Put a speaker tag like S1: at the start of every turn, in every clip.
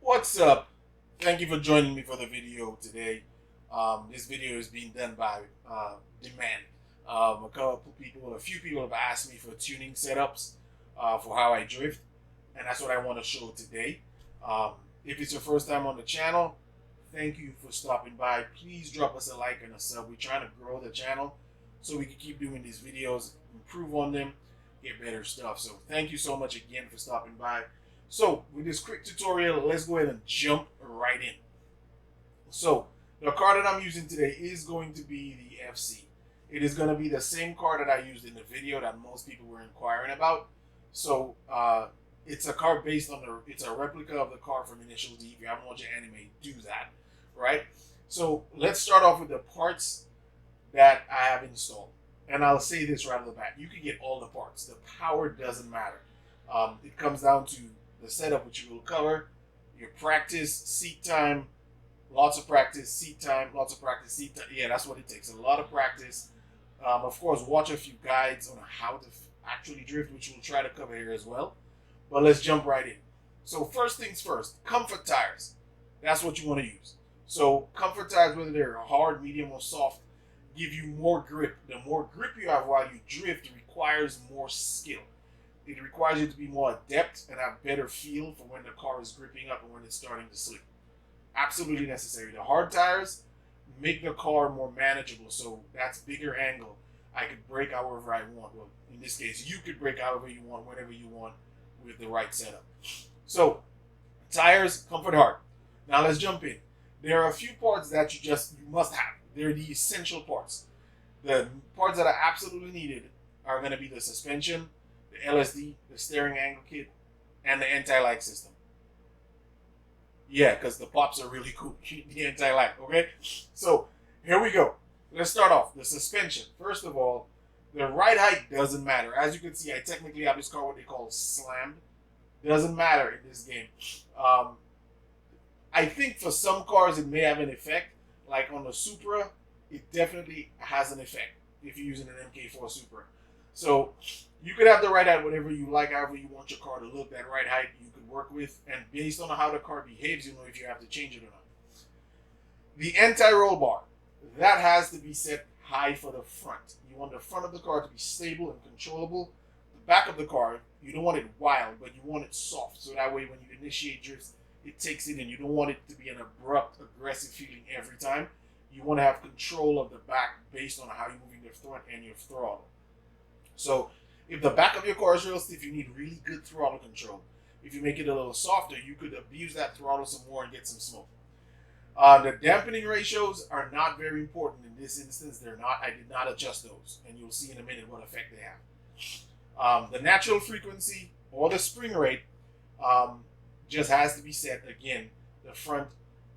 S1: What's up? Thank you for joining me for the video today. This video is being done by demand. A few people have asked me for tuning setups for how I drift, and that's what I want to show today. If it's your first time on the channel, thank you for stopping by. Please drop us a like and a sub. We're trying to grow the channel so we can keep doing these videos, improve on them, get better stuff. So thank you so much again for stopping by. So with this quick tutorial, let's go ahead and jump right in. So the car that I'm using today is going to be the FC. It is going to be the same car that I used in the video that most people were inquiring about. So it's a car based on it's a replica of the car from Initial D. If you haven't watched the anime, do that, right? So let's start off with the parts that I have installed. And I'll say this right off the bat, you can get all the parts. The power doesn't matter. It comes down to the setup, which you will cover, your practice, seat time, lots of practice, seat time, lots of practice, seat time. Yeah, that's what it takes, a lot of practice. Of course, watch a few guides on how to actually drift, which we'll try to cover here as well. But let's jump right in. So first things first, comfort tires. That's what you want to use. So comfort tires, whether they're hard, medium, or soft, give you more grip. The more grip you have while you drift requires more skill. It requires you to be more adept and have better feel for when the car is gripping up and when it's starting to slip. Absolutely necessary. The hard tires make the car more manageable, so that's bigger angle. I could brake however I want. Well, in this case, you could brake however you want, whenever you want, with the right setup. So, tires, comfort hard. Now let's jump in. There are a few parts that you must have. They're the essential parts. The parts that are absolutely needed are going to be the suspension, the LSD, the steering angle kit, and the anti-lag system. Yeah, because the pops are really cool. The anti-lag, okay? So, here we go. Let's start off. The suspension. First of all, the ride height doesn't matter. As you can see, I technically have this car what they call slammed. Doesn't matter in this game. I think for some cars it may have an effect. Like on the Supra, it definitely has an effect if you're using an MK4 Supra. So, you could have the ride height whatever you like, however you want your car to look. That ride height you could work with, and based on how the car behaves, you know if you have to change it or not. The anti-roll bar, that has to be set high for the front. You want the front of the car to be stable and controllable. The back of the car, you don't want it wild, but you want it soft, so that way when you initiate drifts, it takes it in. You don't want it to be an abrupt, aggressive feeling every time. You want to have control of the back based on how you're moving the front and your throttle. So, if the back of your car is real stiff, you need really good throttle control. If you make it a little softer, you could abuse that throttle some more and get some smoke. The dampening ratios are not very important in this instance. They're not. I did not adjust those, and you'll see in a minute what effect they have. The natural frequency or the spring rate just has to be set, again, the front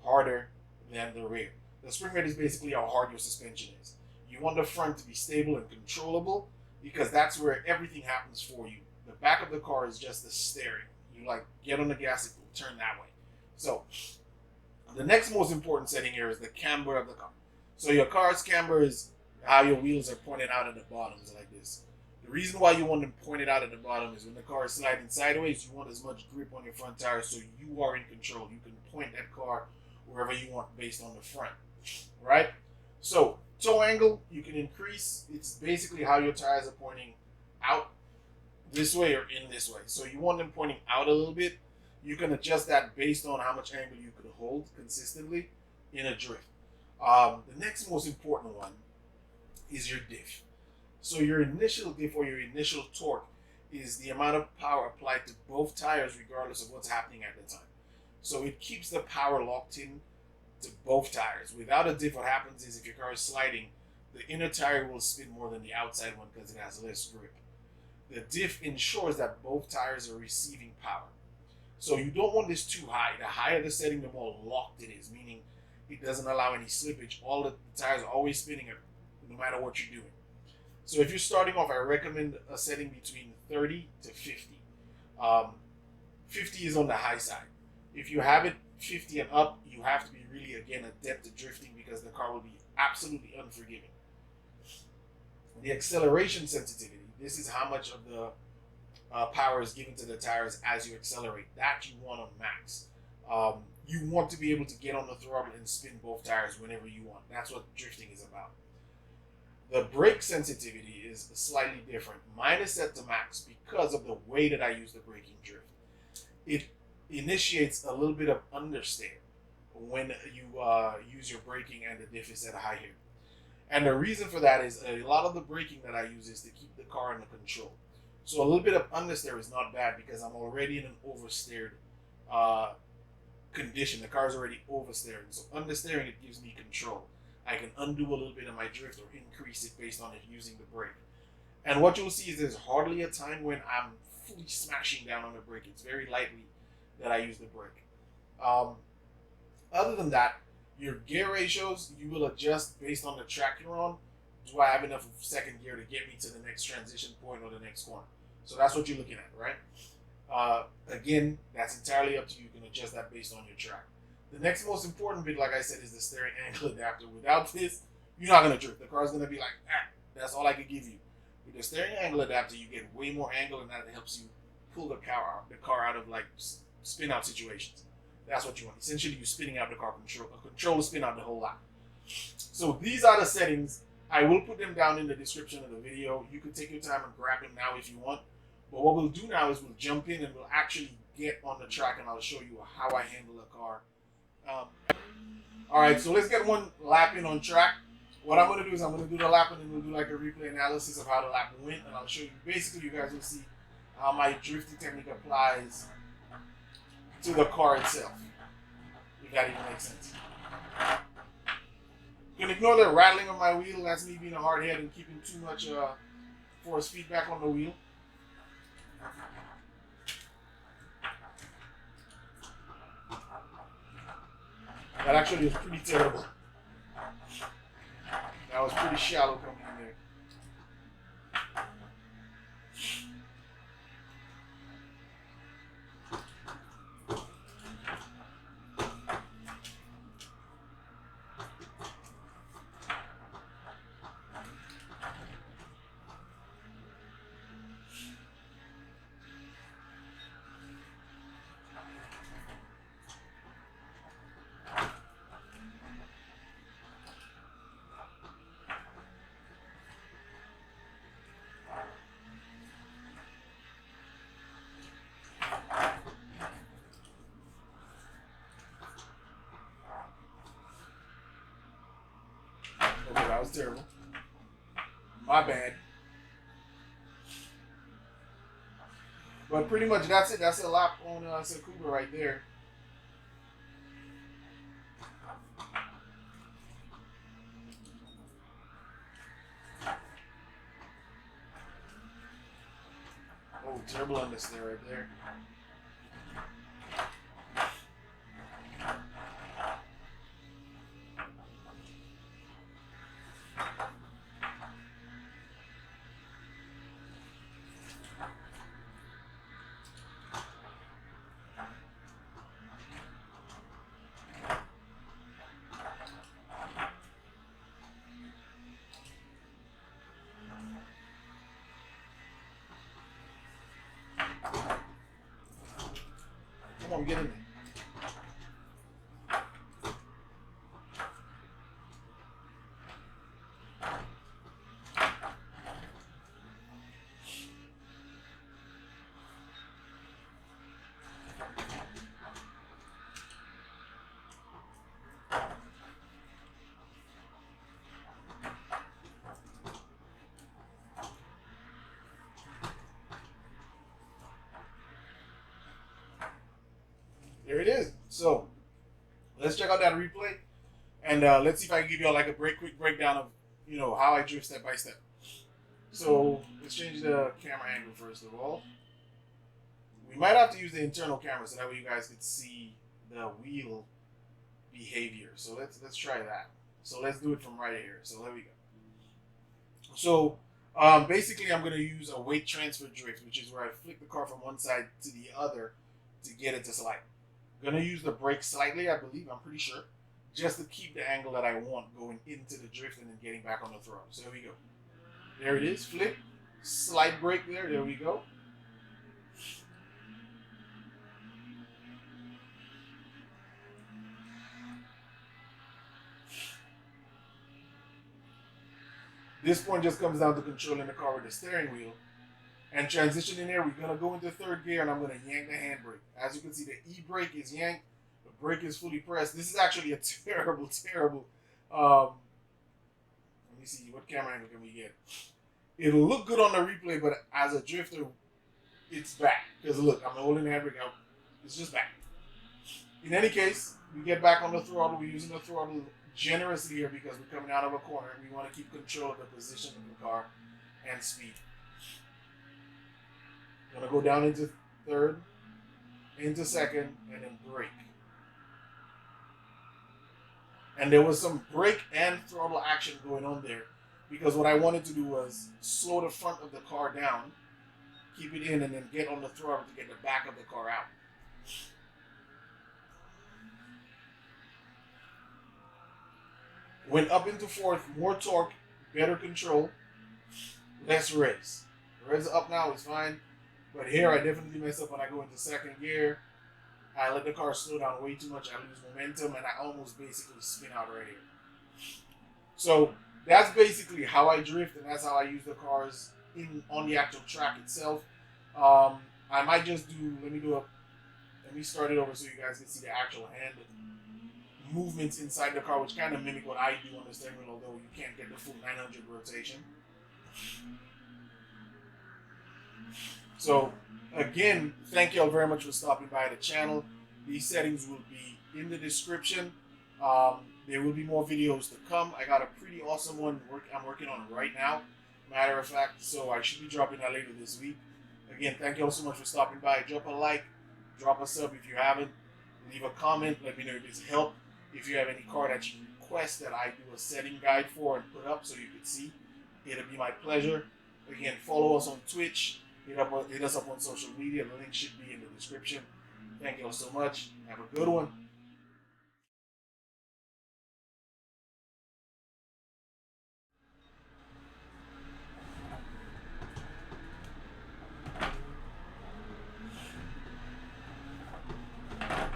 S1: harder than the rear. The spring rate is basically how hard your suspension is. You want the front to be stable and controllable, because that's where everything happens for you. The back of the car is just the steering. You like get on the gas, it will turn that way. So the next most important setting here is the camber of the car. So your car's camber is how your wheels are pointed out at the bottoms like this. The reason why you want them pointed out at the bottom is when the car is sliding sideways, you want as much grip on your front tires so you are in control. You can point that car wherever you want based on the front, right? So toe angle, you can increase. It's basically how your tires are pointing out this way or in this way. So you want them pointing out a little bit. You can adjust that based on how much angle you could hold consistently in a drift. The next most important one is your diff. So your initial diff or your initial torque is the amount of power applied to both tires regardless of what's happening at the time. So it keeps the power locked in to both tires. Without a diff, what happens is if your car is sliding, the inner tire will spin more than the outside one because it has less grip. The diff ensures that both tires are receiving power. So you don't want this too high. The higher the setting, the more locked it is, meaning it doesn't allow any slippage. All the tires are always spinning no matter what you're doing. So if you're starting off, I recommend a setting between 30 to 50. 50 is on the high side. If you have it 50 and up, you have to be really, again, adept at drifting because the car will be absolutely unforgiving. The acceleration sensitivity, this is how much of the power is given to the tires as you accelerate. That you want on max. You want to be able to get on the throttle and spin both tires whenever you want. That's what drifting is about. The brake sensitivity is slightly different. Mine is set to max because of the way that I use the braking drift. It initiates a little bit of understeer when you use your braking and the diff is set high here. And the reason for that is a lot of the braking that I use is to keep the car under control. So a little bit of understeer is not bad because I'm already in an oversteered condition. The car is already oversteering. So understeering, it gives me control. I can undo a little bit of my drift or increase it based on it using the brake. And what you'll see is there's hardly a time when I'm fully smashing down on the brake. It's very lightly that I use the brake. Other than that, your gear ratios, you will adjust based on the track you're on. Do I have enough of second gear to get me to the next transition point or the next corner? So that's what you're looking at, right? Again, that's entirely up to you. You can adjust that based on your track. The next most important bit, like I said, is the steering angle adapter. Without this, you're not going to drift. The car's going to be like, that's all I can give you. With the steering angle adapter, you get way more angle, and that helps you pull the car out of like spin out situations. That's what you want. Essentially, you're spinning out the car, control to spin out the whole lot. So these are the settings. I will put them down in the description of the video. You can take your time and grab them now if you want. But what we'll do now is we'll jump in and we'll actually get on the track, and I'll show you how I handle the car. All right, so let's get one lap in on track. What I'm going to do is I'm going to do the lap, and then we'll do like a replay analysis of how the lap went, and I'll show you. Basically, you guys will see how my drifting technique applies to the car itself, if that even makes sense. You can ignore the rattling of my wheel. That's me being a hard head and keeping too much force feedback on the wheel. That actually was pretty terrible. That was pretty shallow coming in there. Okay, that was terrible. My bad. But pretty much that's it. That's a lap on Sakuba right there. Oh, terrible understeer right there. Come on, get in there. There it is. So let's check out that replay, and let's see if I can give you all like a quick breakdown of how I drift step by step. So let's change the camera angle first of all. We might have to use the internal camera so that way you guys can see the wheel behavior. So let's try that. So let's do it from right here. So there we go. So basically I'm going to use a weight transfer drift, which is where I flick the car from one side to the other to get it to slide. Gonna use the brake slightly, I believe, I'm pretty sure, just to keep the angle that I want going into the drift and then getting back on the throttle. So here we go. There it is, flip, slight brake there we go. This point just comes down to controlling the car with the steering wheel. And transitioning there, we're going to go into third gear and I'm going to yank the handbrake. As you can see, the E-brake is yanked. The brake is fully pressed. This is actually a terrible, let me see, what camera angle can we get? It'll look good on the replay, but as a drifter, it's back. Because look, I'm holding the handbrake out. It's just back. In any case, we get back on the throttle. We're using the throttle generously here because we're coming out of a corner. We want to keep control of the position of the car and speed. I'm going to go down into third, into second, and then brake. And there was some brake and throttle action going on there because what I wanted to do was slow the front of the car down, keep it in, and then get on the throttle to get the back of the car out. Went up into fourth, more torque, better control, less revs. The revs up now is fine, but here I definitely mess up when I go into second gear. I let the car slow down way too much, I lose momentum, and I almost basically spin out right here. So that's basically how I drift, and that's how I use the cars on the actual track itself. I might just do, let me start it over so you guys can see the actual hand movements inside the car, which kind of mimic what I do on the steering wheel, although you can't get the full 900 rotation. So again, thank you all very much for stopping by the channel. These settings will be in the description. There will be more videos to come. I got a pretty awesome one I'm working on right now, matter of fact, so I should be dropping that later this week. Again, thank you all so much for stopping by. Drop a like, drop a sub if you haven't, leave a comment, let me know if it's helped. If you have any car that you request that I do a setting guide for and put up so you can see, it'll be my pleasure. Again, follow us on Twitch, hit us up on social media. The link should be in the description. Thank you all so much. Have a good one.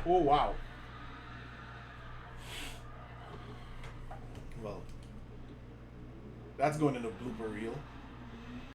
S1: Oh, wow. Well, that's going in the blooper reel.